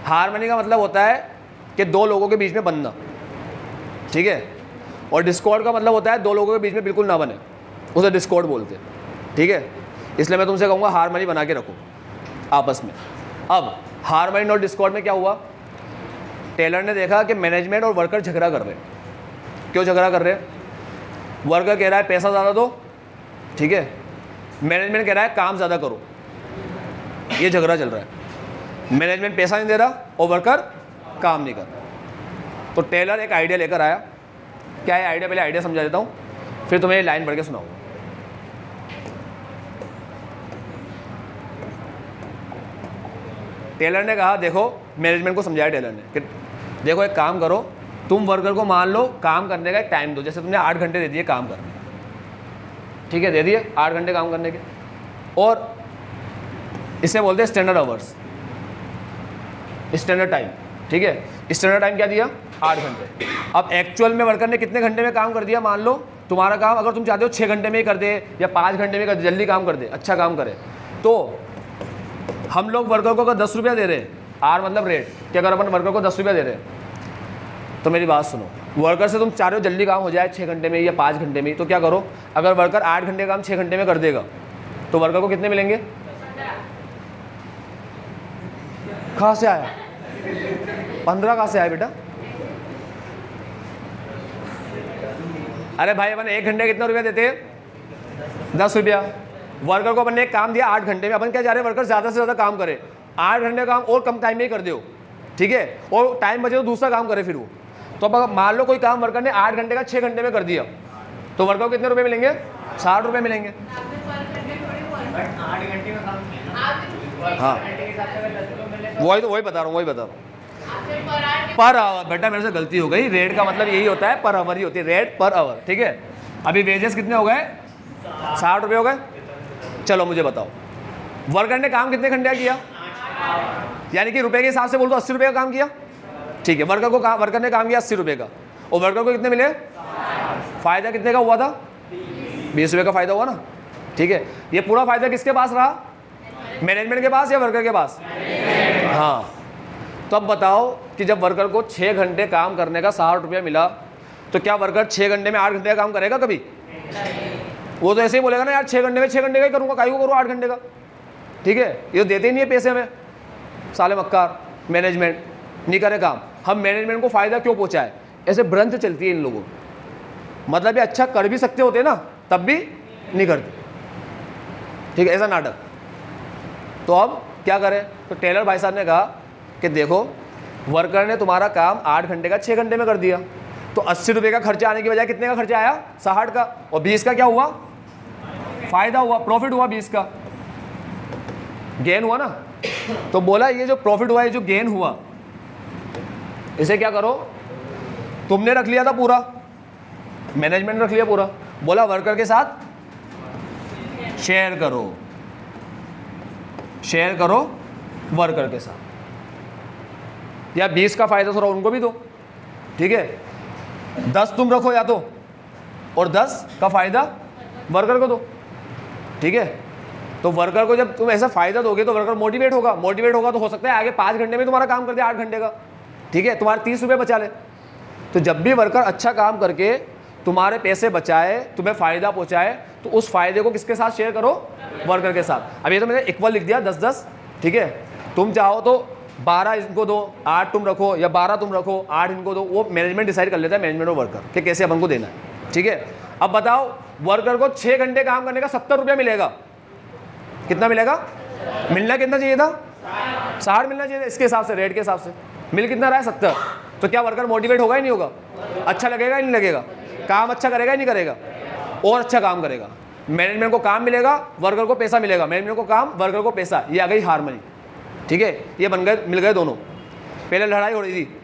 हार्मनी का मतलब होता है कि दो लोगों के बीच में बनना, ठीक है, और डिस्कॉर्ड का मतलब होता है दो लोगों के बीच में बिल्कुल ना बने, उसे डिस्कॉर्ड बोलते हैं, ठीक है। इसलिए मैं तुमसे कहूँगा हार्मनी बना के रखो आपस में। अब हार्मनी नोट डिस्कॉर्ड में क्या हुआ? टेलर ने देखा कि मैनेजमेंट और वर्कर झगड़ा कर रहे हैं। क्यों झगड़ा कर रहे हैं? वर्कर कह रहा है पैसा ज़्यादा दो, ठीक है, मैनेजमेंट कह रहा है काम ज़्यादा करो, ये झगड़ा चल रहा है। मैनेजमेंट पैसा नहीं दे रहा और वर्कर काम नहीं कर रहा। तो टेलर एक आइडिया लेकर आया। क्या है आइडिया? पहले आइडिया समझा देता हूँ, फिर तुम्हें ये लाइन पढ़ के सुनाऊंगा। टेलर ने कहा, देखो, मैनेजमेंट को समझाया टेलर ने कि देखो एक काम करो, तुम वर्कर को मान लो काम करने का एक टाइम दो, जैसे तुमने 8 घंटे दे दिए काम करने, ठीक है, दे दिए 8 घंटे काम करने के, और इसे बोलते हैं स्टैंडर्ड आवर्स, स्टैंडर्ड टाइम, ठीक है। स्टैंडर्ड टाइम क्या दिया? 8 घंटे। अब एक्चुअल में वर्कर ने कितने घंटे में काम कर दिया? मान लो तुम्हारा काम अगर तुम चाहते हो 6 घंटे में ही कर दे या 5 घंटे में कर दे, जल्दी काम कर दे, अच्छा काम करे, तो हम लोग वर्कर को अगर 10 रुपया दे रहे हैं, आर मतलब रेट, कि अगर अपन वर्कर को 10 रुपया दे रहे हैं, तो मेरी बात सुनो, वर्कर से तुम चाह रहे हो जल्दी काम हो जाए 6 घंटे में या 5 घंटे में, तो क्या करो, अगर वर्कर 8 घंटे काम 6 घंटे में कर देगा तो वर्कर को कितने मिलेंगे? कहाँ से आया? 15 कहाँ से आया बेटा? अरे भाई, अपन 1 घंटे कितना रुपया देते हैं? 10 रुपया। वर्कर को अपन ने एक काम दिया 8 घंटे में, अपन क्या चाह रहे हैं? वर्कर ज़्यादा से ज़्यादा काम करे, 8 घंटे काम और कम टाइम में ही कर दो, ठीक है, और टाइम बचे तो दूसरा काम करे फिर वो। तो अब मान लो कोई काम वर्कर ने 8 घंटे का 6 घंटे में कर दिया, तो वर्कर को कितने रुपए मिलेंगे? 60 रुपये मिलेंगे। हाँ, वही बता रहा हूँ, पर आवर। बेटा मेरे से गलती हो गई, रेट का मतलब यही होता है, पर आवर ही होती है, रेट पर आवर, ठीक है। अभी वेजेस कितने हो गए? 60 रुपये हो गए। चलो मुझे बताओ, वर्कर ने काम कितने घंटे किया? यानी कि रुपए के हिसाब से बोल दो 80 रुपये का काम किया, ठीक है। वर्कर ने काम किया 80 रुपये का, और वर्कर को कितने मिले? फायदा कितने का हुआ था? 20 रुपये का फायदा हुआ ना, ठीक है। ये पूरा फायदा किसके पास रहा? मैनेजमेंट के पास या वर्कर के पास? हाँ। तो अब बताओ कि जब वर्कर को 6 घंटे काम करने का 60 रुपया मिला, तो क्या वर्कर 6 घंटे में 8 घंटे का काम करेगा कभी? वो तो ऐसे ही बोलेगा ना, यार 6 घंटे में 6 घंटे का ही करूँगा, काहे को करूँ 8 घंटे का, ठीक है। ये देते ही नहीं है पैसे हमें, साले मक्कार, मैनेजमेंट नहीं करे काम। हम मैनेजमेंट को फ़ायदा क्यों पहुँचाए? ऐसे भ्रंत चलती है इन लोगों, मतलब ये अच्छा कर भी सकते होते ना, तब भी नहीं करते, ठीक है, ऐसा नाटक। तो अब क्या करें? तो टेलर भाई साहब ने कहा कि देखो, वर्कर ने तुम्हारा काम 8 घंटे का 6 घंटे में कर दिया, तो 80 रुपये का खर्चा आने की बजाय कितने का खर्चा आया? 60 का, और 20 का क्या हुआ? फायदा हुआ, प्रॉफिट हुआ, 20 का गेन हुआ ना। तो बोला ये जो प्रॉफिट हुआ, ये जो गेन हुआ, इसे क्या करो? तुमने रख लिया था पूरा, मैनेजमेंट रख लिया पूरा, बोला वर्कर के साथ शेयर करो, शेयर करो वर्कर के साथ, या 20 का फ़ायदा थोड़ा उनको भी दो, ठीक है। 10 तुम रखो या तो, और 10 का फ़ायदा वर्कर को दो, ठीक है। तो वर्कर को जब तुम ऐसा फ़ायदा दोगे तो वर्कर मोटिवेट होगा, मोटिवेट होगा तो हो सकता है आगे 5 घंटे में तुम्हारा काम कर दे 8 घंटे का, ठीक है, तुम्हारे 30 रुपये बचा ले। तो जब भी वर्कर अच्छा काम करके तुम्हारे पैसे बचाए, तुम्हें फ़ायदा पहुँचाए, तो उस फ़ायदे को किसके साथ शेयर करो, वर्कर के साथ। अब ये तो मैंने इक्वल लिख दिया 10-10, ठीक है। तुम चाहो तो 12 इनको दो, 8 तुम रखो, या 12 तुम रखो, 8 इनको दो, वो मैनेजमेंट डिसाइड कर लेता है, मैनेजमेंट और वर्कर कि कैसे अपन को देना है, ठीक है। अब बताओ, वर्कर को 6 घंटे काम करने का 70 रुपये मिलेगा, कितना मिलेगा, मिलना कितना चाहिए था, 60 मिलना चाहिए था, इसके हिसाब से, रेट के हिसाब से मिल कितना रहा है, 70। तो क्या वर्कर मोटिवेट होगा ही नहीं होगा, अच्छा लगेगा ही नहीं लगेगा, काम अच्छा करेगा ही नहीं करेगा, और अच्छा काम करेगा। मैनेजमेंट को काम मिलेगा, वर्कर को पैसा मिलेगा, मैनेजमेंट को काम, वर्कर को पैसा, ये आ गई हार्मनी, ठीक है। ये बन गए, मिल गए दोनों। पहले लड़ाई हो रही थी,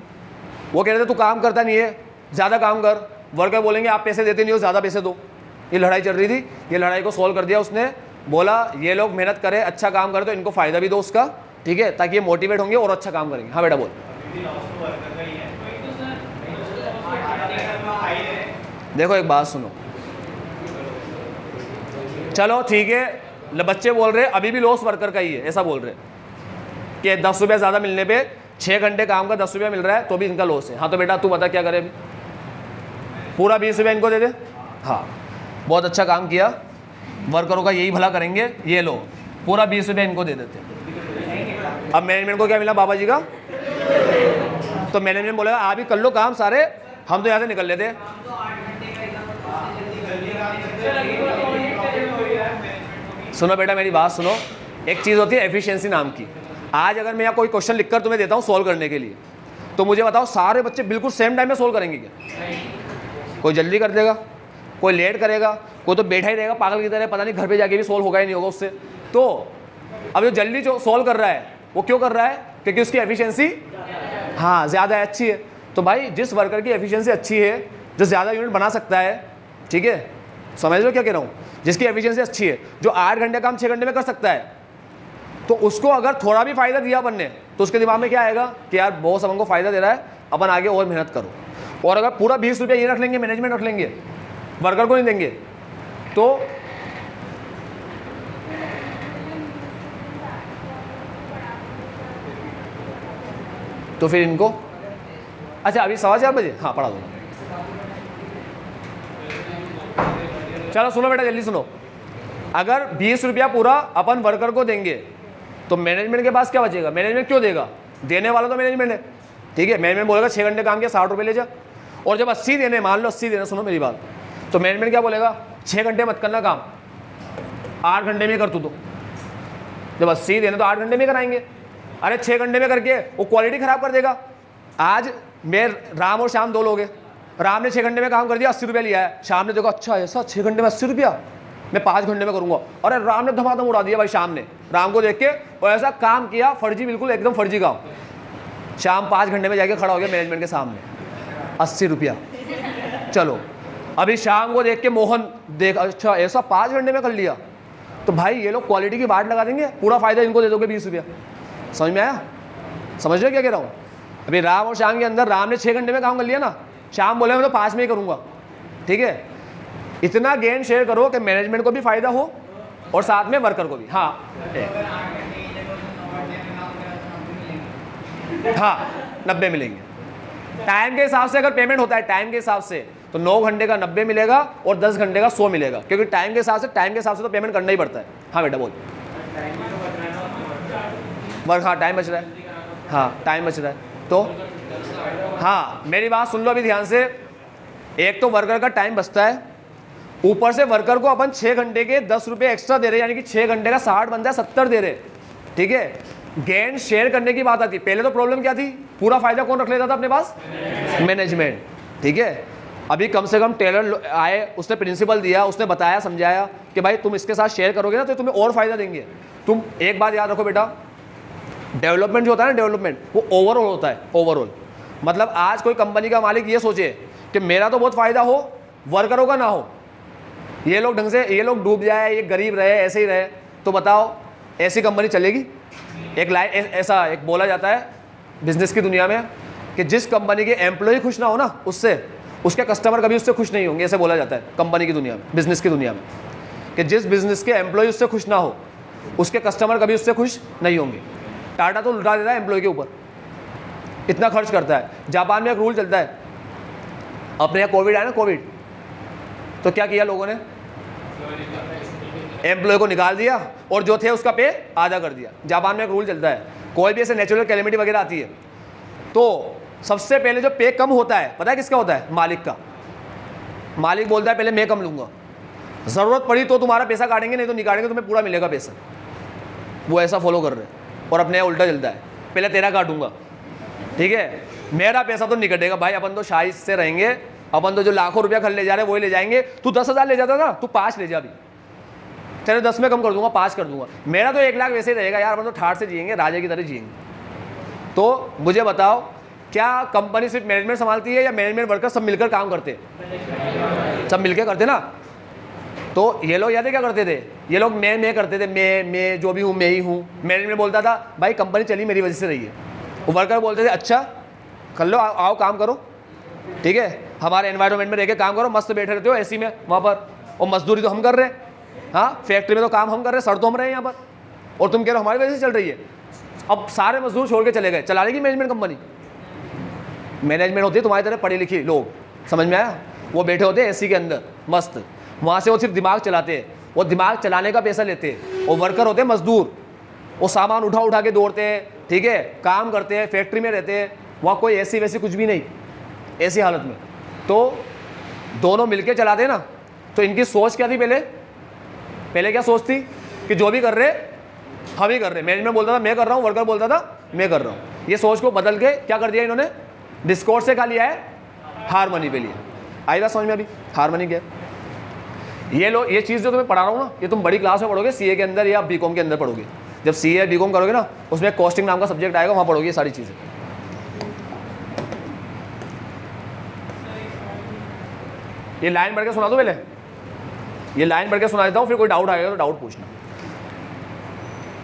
वो कह रहे थे तू काम करता नहीं है, ज़्यादा काम कर, वर्कर बोलेंगे आप पैसे देते नहीं हो, ज़्यादा पैसे दो, ये लड़ाई चल रही थी। ये लड़ाई को सॉल्व कर दिया उसने, बोला ये लोग मेहनत करें, अच्छा काम करें तो इनको फ़ायदा भी दो उसका, ठीक है, ताकि ये मोटिवेट होंगे और अच्छा काम करेंगे। हाँ बेटा बोल। देखो एक बात सुनो, चलो ठीक है, बच्चे बोल रहे अभी भी लॉस वर्कर का ही है, ऐसा बोल रहे कि 10 रुपये ज़्यादा मिलने पे 6 घंटे काम का 10 रुपये मिल रहा है तो भी इनका लॉस है। हाँ तो बेटा तू बता क्या करे अभी, पूरा 20 रुपये इनको दे दे। हाँ बहुत अच्छा काम किया, वर्करों का यही भला करेंगे, ये लो पूरा 20 रुपये इनको दे देते। अब मैनेजमेंट को क्या मिला बाबा जी का, तो मैनेजमेंट बोलेगा आप ही कर लो काम सारे, हम तो यहाँ से निकल लेते हैं। सुनो बेटा मेरी बात सुनो, एक चीज़ होती है एफिशिएंसी नाम की। आज अगर मैं यहाँ कोई क्वेश्चन लिखकर तुम्हें देता हूँ सॉल्व करने के लिए, तो मुझे बताओ सारे बच्चे बिल्कुल सेम टाइम में सॉल्व करेंगे क्या? कोई जल्दी कर देगा, कोई लेट करेगा, कोई तो बैठा ही रहेगा पागल की तरह, पता नहीं घर पे जाके भी सॉल्व होगा ही नहीं होगा उससे। तो अब जो जल्दी जो सॉल्व कर रहा है वो क्यों कर रहा है? क्योंकि उसकी एफिशिएंसी हाँ ज़्यादा है, अच्छी है। तो भाई जिस वर्कर की एफिशिएंसी अच्छी है, जो ज़्यादा यूनिट बना सकता है, ठीक है, समझ लो क्या कह रहा हूँ, जिसकी एफिशिएंसी अच्छी है, जो 8 घंटे काम 6 घंटे में कर सकता है, तो उसको अगर थोड़ा भी फ़ायदा दिया अपन ने तो उसके दिमाग में क्या आएगा कि यार बॉस अपन को फ़ायदा दे रहा है, अपन आगे और मेहनत करो। और अगर पूरा 20 रुपये ये रख लेंगे, मैनेजमेंट रख लेंगे, वर्कर को नहीं देंगे, तो फिर इनको अच्छा अभी 4:15 बजे हाँ पढ़ा दो। चलो सुनो बेटा जल्दी सुनो, अगर 20 रुपया पूरा अपन वर्कर को देंगे तो मैनेजमेंट के पास क्या बचेगा? मैनेजमेंट क्यों देगा? देने वाला तो मैनेजमेंट है, ठीक है। मैनेजमेंट बोलेगा 6 घंटे काम किया 60 रुपये ले जा। और जब 80 देने, मान लो 80 देना, सुनो मेरी बात, तो मैनेजमेंट क्या बोलेगा? 6 घंटे मत करना काम, 8 घंटे में कर तू। तो जब 80 देने तो 8 घंटे में कराएंगे। अरे 6 घंटे में करके वो क्वालिटी खराब कर देगा। आज मैं राम और श्याम 2 लोग हैं, राम ने 6 घंटे में काम कर दिया, 80 रुपया लिया है। श्याम ने देखा अच्छा ऐसा 6 घंटे में 80 रुपया, मैं 5 घंटे में करूंगा। अरे राम ने धमाधम उड़ा दिया भाई, श्याम ने राम को देख के और ऐसा काम किया फर्जी, बिल्कुल एकदम फर्जी काम। श्याम 5 घंटे में जाके खड़ा हो गया मैनेजमेंट के सामने, 80 रुपया। चलो अभी शाम को देख के मोहन देख अच्छा ऐसा 5 घंटे में कर लिया, तो भाई ये लोग क्वालिटी की बात लगा देंगे, पूरा फायदा इनको दे दोगे 20 रुपया। समझ में आया? समझ रहे क्या कह रहा हूँ? अभी राम और श्याम के अंदर राम ने 6 घंटे में काम कर लिया ना, श्याम बोले मैं तो 5 में ही करूँगा, ठीक है। इतना गेन शेयर करो कि मैनेजमेंट को भी फायदा हो और साथ में वर्कर को भी। हाँ 90 मिलेंगे। टाइम के हिसाब से अगर पेमेंट होता है, टाइम के हिसाब से, तो 9 घंटे का 90 मिलेगा और 10 घंटे का 100 मिलेगा, क्योंकि टाइम के हिसाब से तो पेमेंट करना ही पड़ता है। हाँ बेटा बोल। वर्क हाँ टाइम बच रहा है, हाँ टाइम बच रहा है। तो हाँ मेरी बात सुन लो अभी ध्यान से, एक तो वर्कर का टाइम बचता है, ऊपर से वर्कर को अपन 6 घंटे के 10 रुपये एक्स्ट्रा दे रहे हैं, यानी कि 6 घंटे का 60 बनता है 70 दे रहे, ठीक है। गेन शेयर करने की बात आती। पहले तो प्रॉब्लम क्या थी? पूरा फायदा कौन रख लेता था अपने पास? मैनेजमेंट, ठीक है। अभी कम से कम टेलर आए, उसने प्रिंसिपल दिया, उसने बताया समझाया कि भाई तुम इसके साथ शेयर करोगे ना तो तुम्हें और फायदा देंगे। तुम एक बात याद रखो बेटा, डेवलपमेंट जो होता है ना, डेवलपमेंट वो ओवरऑल होता है। ओवरऑल मतलब आज कोई कंपनी का मालिक ये सोचे कि मेरा तो बहुत फायदा हो, वर्करों का ना हो, ये लोग ढंग से, ये लोग डूब जाए, ये गरीब रहे, ऐसे ही रहे, तो बताओ ऐसी कंपनी चलेगी। एक लाइन ऐसा एक बोला जाता है बिजनेस की दुनिया में कि जिस कंपनी के एम्प्लॉय खुश ना हो ना, उससे उसके कस्टमर कभी उससे खुश नहीं होंगे। ऐसे बोला जाता है कंपनी की दुनिया में, बिजनेस की दुनिया में, कि जिस बिजनेस के एम्प्लॉय उससे खुश ना हो, उसके कस्टमर कभी उससे खुश नहीं होंगे। टाटा तो लुटा देता है एम्प्लॉय के ऊपर, इतना खर्च करता है। जापान में एक रूल चलता है, अपने यहाँ कोविड आया ना, कोविड, तो क्या किया लोगों ने, एम्प्लॉय को निकाल दिया और जो थे उसका पे आधा कर दिया। जापान में एक रूल चलता है, कोई भी ऐसे नेचुरल कैलेमिटी वगैरह आती है तो सबसे पहले जो पे कम होता है, पता है किसका होता है? मालिक का। मालिक बोलता है पहले मैं कम लूंगा, जरूरत पड़ी तो तुम्हारा पैसा काटेंगे, नहीं तो निकालेंगे, तुम्हें पूरा मिलेगा पैसा। वो ऐसा फॉलो कर रहे हैं और अपने यहाँ उल्टा चलता है, पहले तेरा काटूंगा, ठीक है, मेरा पैसा तो नहीं कटेगा भाई, अपन तो शाही से रहेंगे, अपन तो जो लाखों रुपया खर्च ले जा रहे हैं वही ले जाएंगे। तू 10,000 ले जाता था, तू 5 ले जा, अभी तेरे 10 में कम कर दूंगा, 5 कर दूंगा, मेरा तो 1 लाख वैसे ही रहेगा यार, अपन तो ठाठ से जिएंगे, राजे की तरह जिएंगे। तो मुझे बताओ, क्या कंपनी सिर्फ मैनेजमेंट संभालती है या मैनेजमेंट वर्कर सब मिलकर काम करते हैं? सब मिलकर करते ना। तो ये लोग याद है क्या करते थे? ये लोग मैं करते थे, मैं जो भी हूँ मैं ही हूँ। मैनेजमेंट बोलता था भाई कंपनी चली मेरी वजह से रही है, वर्कर बोलते थे अच्छा कर लो, आओ काम करो, ठीक है, हमारे एनवायरनमेंट में रह के काम करो, मस्त बैठे रहते हो एसी में वहाँ पर, और मजदूरी तो हम कर रहे हैं, हाँ फैक्ट्री में तो काम हम कर रहे हैं, सड़ तो हम रहे हैं यहाँ पर, और तुम कह रहे हो हमारी वजह से चल रही है। अब सारे मजदूर छोड़ के चले गए, चला लेगी मैनेजमेंट कंपनी? मैनेजमेंट होती है तुम्हारी तरह पढ़े लिखी लोग, समझ में आया? वो बैठे होते हैं एसी के अंदर मस्त, वहाँ से वो सिर्फ दिमाग चलाते हैं, वो दिमाग चलाने का पैसा लेते हैं। और वर्कर होते हैं मजदूर, वो सामान उठा उठा के दौड़ते हैं, ठीक है, काम करते हैं, फैक्ट्री में रहते हैं, वहाँ कोई ऐसी वैसी कुछ भी नहीं, ऐसी हालत में। तो दोनों मिलके चलाते हैं ना। तो इनकी सोच क्या थी पहले क्या सोच थी कि जो भी कर रहे हम ही कर रहे। मैनेजमेंट बोलता था मैं कर रहा हूँ, वर्कर बोलता था मैं कर रहा हूँ। ये सोच को बदल के क्या कर दिया इन्होंने? डिस्कॉर्ड से क्या लिया है? हारमनी पे लिया। आई बात समझ में? अभी हारमनी क्या है? ये लो, ये चीज़ जो तुम्हें पढ़ा रहा हूँ ना, ये तुम बड़ी क्लास में पढ़ोगे, सीए के अंदर या बीकॉम के अंदर पढ़ोगे। जब सीए बीकॉम करोगे ना, उसमें कॉस्टिंग नाम का सब्जेक्ट आएगा, वहाँ पढ़ोगे ये सारी चीज़ें। ये लाइन पढ़ के सुना दो पहले, ये लाइन पढ़ के सुना देता हूँ, फिर कोई डाउट आएगा तो डाउट पूछना।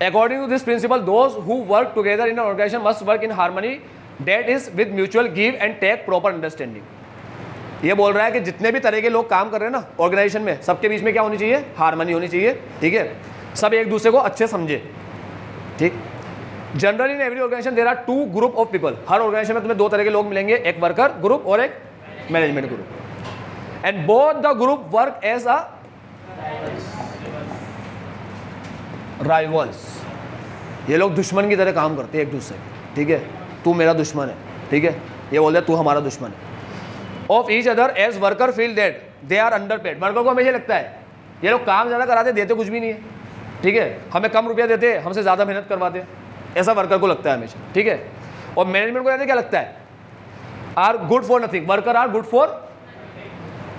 According to this principle, those who work together in an organization must work in harmony, that is with mutual give and take proper understanding। ये बोल रहा है कि जितने भी तरह के लोग काम कर रहे हैं ना ऑर्गेनाइजेशन में, सबके बीच में क्या होनी चाहिए? हारमनी होनी चाहिए, ठीक है, सब एक दूसरे को अच्छे समझे, ठीक। Generally in every organisation there are 2 group of people. हर ऑर्गेनाइजेशन में तुम्हें 2 तरह के लोग मिलेंगे, एक वर्कर ग्रुप और एक management group. And both the group work as a rivals. ये लोग दुश्मन की तरह काम करते हैं एक दूसरे, ठीक है, तू मेरा दुश्मन है, ठीक है, ये बोलते हैं तू हमारा दुश्मन है। Of each other as worker feel that they are under paid. Worker को हमेशा लगता है ये लोग काम ज़्यादा कराते, देते कुछ भी नहीं है, ठीक है, हमें कम रुपया देते, हमसे ज़्यादा मेहनत करवाते, ऐसा वर्कर को लगता है हमेशा, ठीक है। और मैनेजमेंट को क्या लगता है? Are good for nothing. Worker are good for,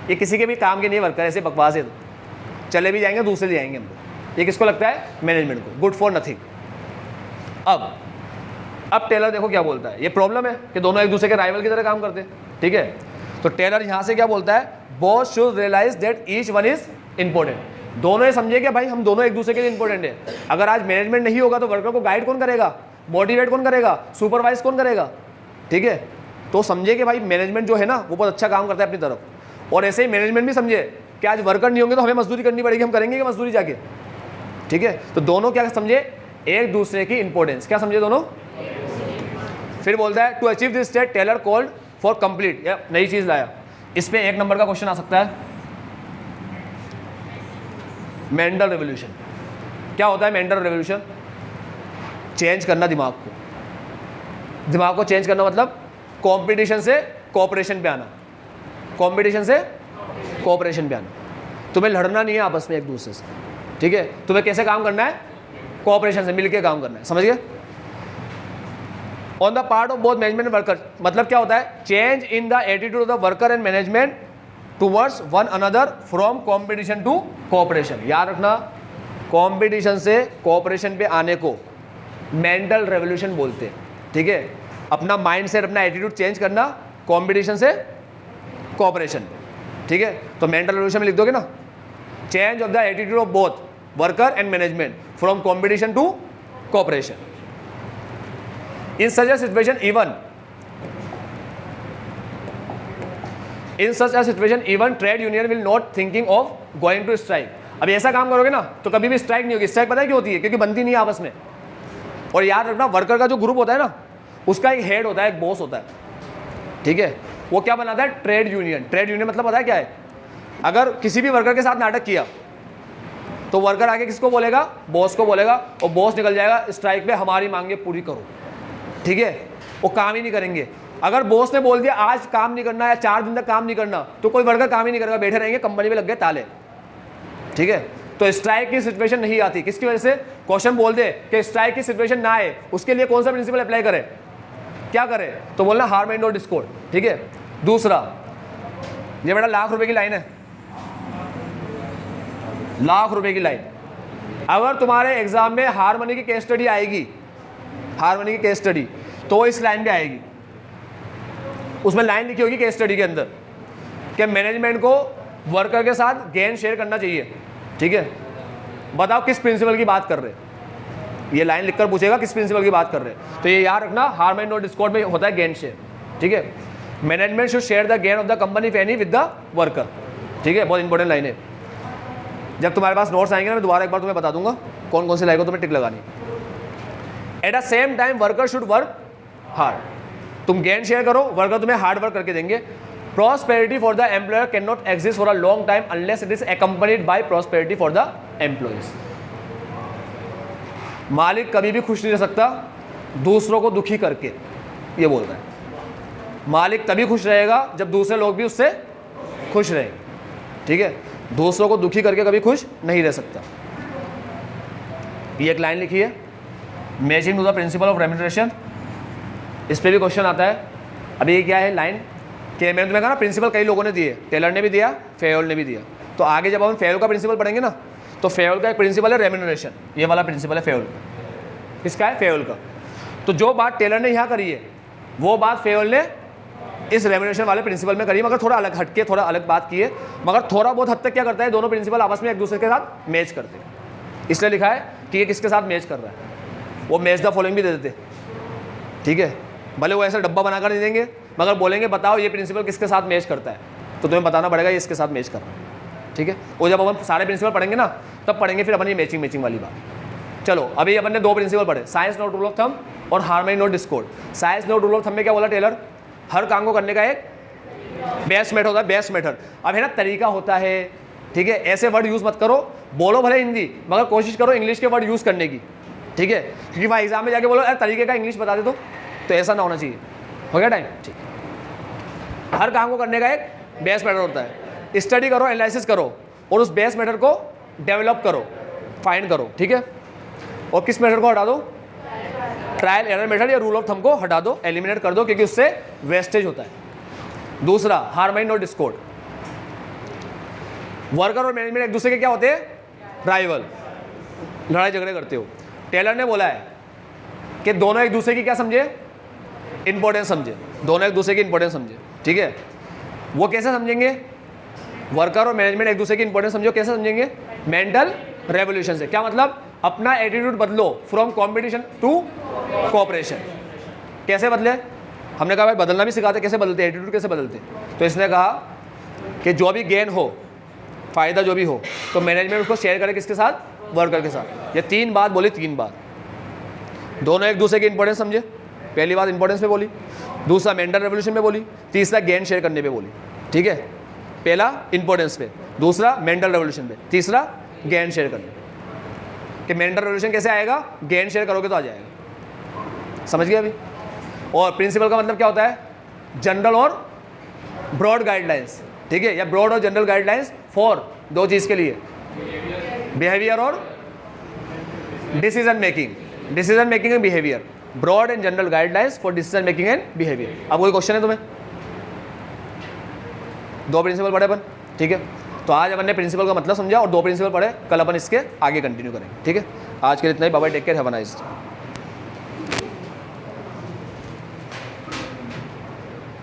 ये किसी के भी काम के नहीं वर्कर, ऐसे बकवास है, तो चले भी जाएंगे दूसरे ले आएंगे हम लोग। ये किसको लगता है? मैनेजमेंट को, गुड फॉर नथिंग। अब टेलर देखो क्या बोलता है। ये प्रॉब्लम है कि दोनों एक दूसरे के राइवल की तरह काम करते हैं, ठीक है। तो टेलर यहां से क्या बोलता है? Boss should realise that each one is important. दोनों ये समझे कि भाई हम दोनों एक दूसरे के लिए इंपॉर्टेंट है। अगर आज मैनेजमेंट नहीं होगा तो वर्कर को गाइड कौन करेगा? मोटिवेट कौन करेगा? सुपरवाइज कौन करेगा? ठीक है, तो समझे कि भाई मैनेजमेंट जो है ना वो बहुत अच्छा काम करता है अपनी तरफ। और ऐसे ही मैनेजमेंट भी समझे कि आज वर्कर नहीं होंगे तो हमें मजदूरी करनी पड़ेगी, हम करेंगे कि मजदूरी जाके, ठीक है। तो दोनों क्या समझे? एक दूसरे की इंपॉर्टेंस। क्या समझे दोनों? फिर बोलता है to achieve this state Taylor called for complete. या नई चीज लाया, इस पे 1 नंबर का क्वेश्चन आ सकता है। Mental revolution. क्या होता है मेंटल रेवोल्यूशन? चेंज करना दिमाग को। दिमाग को चेंज करना मतलब कंपटीशन से कोऑपरेशन पे आना, कंपटीशन से कोऑपरेशन पे आना। तुम्हें लड़ना नहीं है आपस में एक दूसरे से, ठीक है, तुम्हें कैसे काम करना है? कोऑपरेशन से, मिलके काम करना है, समझ गए? On the part of both management worker, मतलब क्या होता है? Change in the attitude of the worker and management towards one another from competition to cooperation. याद रखना, कॉम्पिटिशन से कोऑपरेशन पे आने को मेंटल रेवोल्यूशन बोलते हैं, ठीक है। अपना माइंड सेट, अपना एटीट्यूड चेंज करना कॉम्पिटिशन से कोऑपरेशन, ठीक है। तो मेंटल रेवोल्यूशन में लिख दोगे ना, change of the attitude of both worker and management from competition to cooperation. In such a situation even trade union will not thinking of going to strike. अभी ऐसा काम करोगे ना तो कभी भी स्ट्राइक नहीं होगी. स्ट्राइक पता है क्यों होती है? क्योंकि बनती नहीं है आपस में. और याद रखना, वर्कर का जो ग्रुप होता है ना, उसका एक हेड होता है, एक बॉस होता है, ठीक है. वो क्या बनाता है? Trade union. ट्रेड यूनियन मतलब पता है क्या है? अगर किसी भी वर्कर के साथ नाटक किया तो वर्कर आगे किसको बोलेगा? बॉस को बोलेगा, और बॉस निकल जाएगा स्ट्राइक पे, हमारी मांगे पूरी करो, ठीक है. वो काम ही नहीं करेंगे. अगर बॉस ने बोल दिया आज काम नहीं करना या 4 दिन तक काम नहीं करना, तो कोई वर्कर काम ही नहीं करेगा, बैठे रहेंगे, कंपनी में लग गए ताले, ठीक है. तो स्ट्राइक की सिचुएशन नहीं आती. किसकी वजह से? क्वेश्चन बोल दे कि स्ट्राइक की सिचुएशन ना आए, उसके लिए कौन सा प्रिंसिपल अप्लाई करे, क्या करे? तो बोलना हार्मनी और डिस्कॉर्ड, ठीक है. दूसरा, ये बेटा ₹1,00,000 की लाइन है, ₹1,00,000 की लाइन. अगर तुम्हारे एग्जाम में हार्मनी की केस स्टडी आएगी, हार्मनी की केस स्टडी, तो इस लाइन पे आएगी. उसमें लाइन लिखी होगी केस स्टडी के अंदर कि मैनेजमेंट को वर्कर के साथ गेन शेयर करना चाहिए, ठीक है. बताओ किस प्रिंसिपल की बात कर रहे हैं? ये लाइन लिखकर पूछेगा किस प्रिंसिपल की बात कर रहे हैं. तो ये याद रखना, हार्मनी और डिस्कॉर्ड में होता है गेन शेयर, ठीक है. Management should share the gain of the company any with the worker, ठीक है. बहुत इंपॉर्टेंट लाइन है. जब तुम्हारे पास नोट्स आएंगे ना, मैं दोबारा एक बार तुम्हें बता दूंगा कौन कौन सी लाइन को तुम्हें टिक लगानी. At the same time worker should work hard. तुम गेन शेयर करो, वर्कर तुम्हें हार्ड वर्क करके देंगे. Prosperity for the employer cannot exist for a long time unless it is accompanied by prosperity for the employees. मालिक कभी भी खुश नहीं रह सकता दूसरों को दुखी करके, ये बोल रहा है. मालिक तभी खुश रहेगा जब दूसरे लोग भी उससे खुश रहेंगे, ठीक है. दूसरों को दुखी करके कभी खुश नहीं रह सकता. ये एक लाइन लिखी है, matching to the principle of remuneration. इस पर भी क्वेश्चन आता है. अभी ये क्या है लाइन कि मैंने तुम्हें कहा ना प्रिंसिपल कई लोगों ने दिए, टेलर ने भी दिया, फेयोल ने भी दिया. तो आगे जब हम फेयोल का प्रिंसिपल पढ़ेंगे ना, तो फेयोल का एक प्रिंसिपल है रेम्यूनरेशन. ये वाला प्रिंसिपल है फेयोल. किसका है? फेयोल का. तो जो बात टेलर ने यहाँ करी है वो बात फेयोल ने इस रेम्यूनरेशन वाले प्रिंसिपल में करी, मगर थोड़ा अलग हटके, थोड़ा अलग बात की है. मगर थोड़ा बहुत हद तक क्या करता है, दोनों प्रिंसिपल आपस में एक दूसरे के साथ मैच करते हैं. इसलिए लिखा है कि ये किसके साथ मैच कर रहा है. वो मैच द फॉलोइंग भी दे देते, ठीक है. भले वो ऐसा डब्बा बनाकर नहीं देंगे, मगर बोलेंगे बताओ ये प्रिंसिपल किसके साथ मैच करता है, तो तुम्हें बताना पड़ेगा ये इसके साथ मैच कर रहा है, ठीक है. और जब अपन सारे प्रिंसिपल पढ़ेंगे ना, तब पढ़ेंगे फिर अपन ये मैचिंग वाली बात. चलो अभी अपन ने 2 प्रिंसिपल पढ़े, science not rule of thumb और harmony not discord. Science not rule of thumb में क्या बोला टेलर? हर काम को करने का एक बेस्ट मेथड होता है, बेस्ट मेथड. अब है ना तरीका होता है, ठीक है. ऐसे वर्ड यूज़ मत करो, बोलो भले हिंदी, मगर कोशिश करो इंग्लिश के वर्ड यूज़ करने की, ठीक है. क्योंकि वहाँ एग्जाम में जाके बोलो यार तरीके का इंग्लिश बता दे, तो ऐसा ना होना चाहिए. हो गया टाइम? ठीक. हर काम को करने का एक बेस्ट मेथड होता है. स्टडी करो, एनालिसिस करो और उस बेस्ट मेथड को डेवलप करो, फाइंड करो, ठीक है. और किस मेथड को हटा दो? ट्रायल एरर मेथड या रूल ऑफ थंब को हटा दो, एलिमिनेट कर दो, क्योंकि उससे वेस्टेज होता है. दूसरा, हार्मनी और डिस्कॉर्ड. वर्कर और मैनेजमेंट एक दूसरे के क्या होते हैं? राइवल, लड़ाई झगड़े करते हो. टेलर ने बोला है कि दोनों एक दूसरे की क्या समझे? इंपॉर्टेंस समझे. दोनों एक दूसरे की इंपॉर्टेंस समझे, ठीक है. वो कैसे समझेंगे? वर्कर और मैनेजमेंट एक दूसरे की इंपॉर्टेंस समझो. कैसे समझेंगे? मेंटल रेवोल्यूशन से. क्या मतलब? अपना एटीट्यूड बदलो फ्रॉम कंपटीशन टू कोऑपरेशन. कैसे बदले? हमने कहा भाई बदलना भी सिखाते, कैसे बदलते, एटीट्यूड कैसे बदलते. तो इसने कहा कि जो भी गेन हो, फ़ायदा जो भी हो, तो मैनेजमेंट उसको शेयर करे किसके साथ? वर्कर के साथ. ये 3 बात बोली, 3 बात. दोनों एक दूसरे की इंपॉर्टेंस समझे. पहली बात इंपॉर्टेंस पे बोली, दूसरा मेंटल रेवोल्यूशन में बोली, तीसरा गेन शेयर करने पे बोली, ठीक है. पहला इंपॉर्टेंस पे, दूसरा मेंटल रेवोल्यूशन पे, तीसरा गेन शेयर करने. कि मेंटल रेवोल्यूशन कैसे आएगा? गेन शेयर करोगे तो आ जाएगा. समझ गए अभी? और प्रिंसिपल का मतलब क्या होता है? जनरल और ब्रॉड गाइडलाइंस, ठीक है. या ब्रॉड और जनरल गाइडलाइंस फॉर 2 चीज़ के लिए, बिहेवियर और decision making. Decision making and behaviour. Broad and general guidelines for decision making and behaviour. अब कोई क्वेश्चन है तुम्हें? 2 प्रिंसिपल पढ़े अपन, ठीक है. तो आज अपन ने प्रिंसिपल का मतलब समझा और 2 प्रिंसिपल पढ़े. कल अपन इसके आगे कंटिन्यू करेंगे, ठीक है. आज के लिए इतना ही. Bye bye, take care, have a nice day.